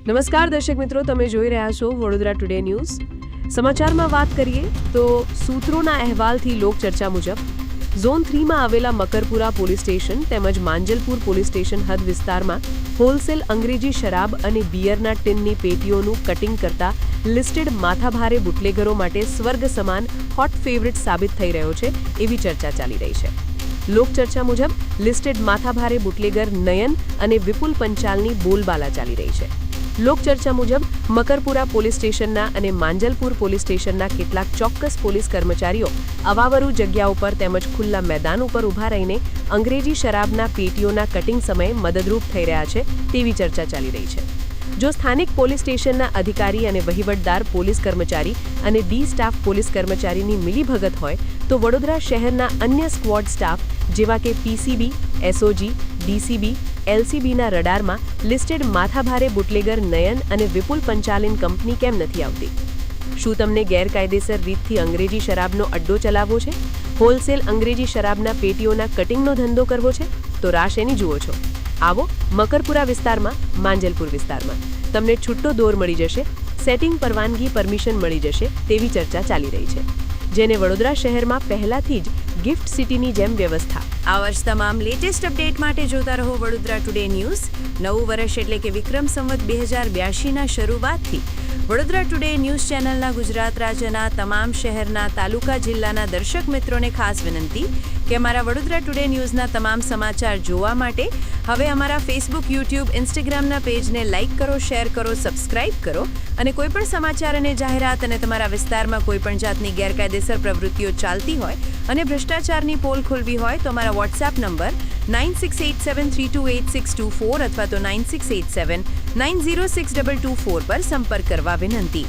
નમસ્કાર દર્શક મિત્રો, તમે જોઈ રહ્યા છો વડોદરા ટુડે ન્યૂઝ. સમાચારમાં વાત કરીએ તો સૂત્રોના અહેવાલથી લોકચર્ચા મુજબ ઝોન 3માં આવેલા મકરપુરા પોલીસ સ્ટેશન તેમજ માંજલપુર પોલીસ સ્ટેશન હદ વિસ્તારમાં હોલસેલ અંગ્રેજી શરાબ અને બિયરના ટીનની પેટીઓનું કટિંગ કરતા લિસ્ટેડ માથાભારે બુટલેગરો માટે સ્વર્ગ સમાન હોટ ફેવરિટ સાબિત થઈ રહ્યો છે એવી ચર્ચા ચાલી રહી છે. લોકચર્ચા મુજબ લિસ્ટેડ માથાભારે બુટલેગર નયન અને વિપુલ પંચાલની બોલબાલા ચાલી રહી છે. લોકચર્ચા મુજબ મકરપુરા પોલીસ સ્ટેશનના અને માંજલપુર પોલીસ સ્ટેશનના કેટલાક ચોક્કસ પોલીસ કર્મચારીઓ અવાવરૂ જગ્યા ઉપર તેમજ ખુલ્લા મેદાન ઉપર ઊભા રહીને અંગ્રેજી શરાબના પેટીઓના કટિંગ સમયે મદદરૂપ થઈ રહ્યા છે તેવી ચર્ચા ચાલી રહી છે. જો સ્થાનિક પોલીસ સ્ટેશનના અધિકારી અને વહીવટદાર પોલીસ કર્મચારી અને ડી સ્ટાફ પોલીસ કર્મચારીની મિલીભગત હોય તો વડોદરા શહેરના અન્ય સ્ક્વોડ સ્ટાફ જેવા કે પીસીબી, એસઓજી, ડીસીબી, એલસીબીના રડારમાં લિસ્ટેડ માથાભારે બુટલેગર નયન અને વિપુલ પંચાલિન કંપની કેમ નથી આવતી? શું તમને ગેરકાયદેસર રીતથી અંગ્રેજી શરાબનો અડ્ડો ચલાવવો છે? હોલસેલ અંગ્રેજી શરાબના પેટીઓના કટિંગનો ધંધો કરવો છે? તો રાહ શેની જુઓ છો? આવો મકરપુરા વિસ્તારમાં, માંજલપુર વિસ્તારમાં તમને છૂટો દોર મળી જશે, સેટિંગ પરવાનગી પરમિશન મળી જશે તેવી ચર્ચા ચાલી રહી છે, જેને વડોદરા શહેરમાં પહેલાથી જ ગિફ્ટ સિટીની જેમ વ્યવસ્થા. આ વર્ષ તમામ લેટેસ્ટ અપડેટ માટે જોતા રહો વડોદરા ટુડે ન્યૂઝ. નવું વર્ષ એટલે કે વિક્રમ સંવત 2082ના શરૂઆતથી વડોદરા ટુડે ન્યૂઝ ચેનલના ગુજરાત રાજ્યના તમામ શહેરના, તાલુકા, જિલ્લાના દર્શક મિત્રોને ખાસ વિનંતી કે અમારા વડોદરા ટુડે ન્યૂઝના તમામ સમાચાર જોવા માટે હવે અમારા ફેસબુક, યુટ્યુબ, ઇન્સ્ટાગ્રામના પેજને લાઇક કરો, શેર કરો, સબસ્ક્રાઇબ કરો અને કોઈપણ સમાચાર અને જાહેરાત અને તમારા વિસ્તારમાં કોઈપણ જાતની ગેરકાયદેસર પ્રવૃત્તિઓ ચાલતી હોય અને ભ્રષ્ટાચારની પોલ ખોલવી હોય તો અમારા વોટ્સએપ નંબર 9687328624 અથવા તો 9687906224 પર સંપર્ક કરવા વિનંતી.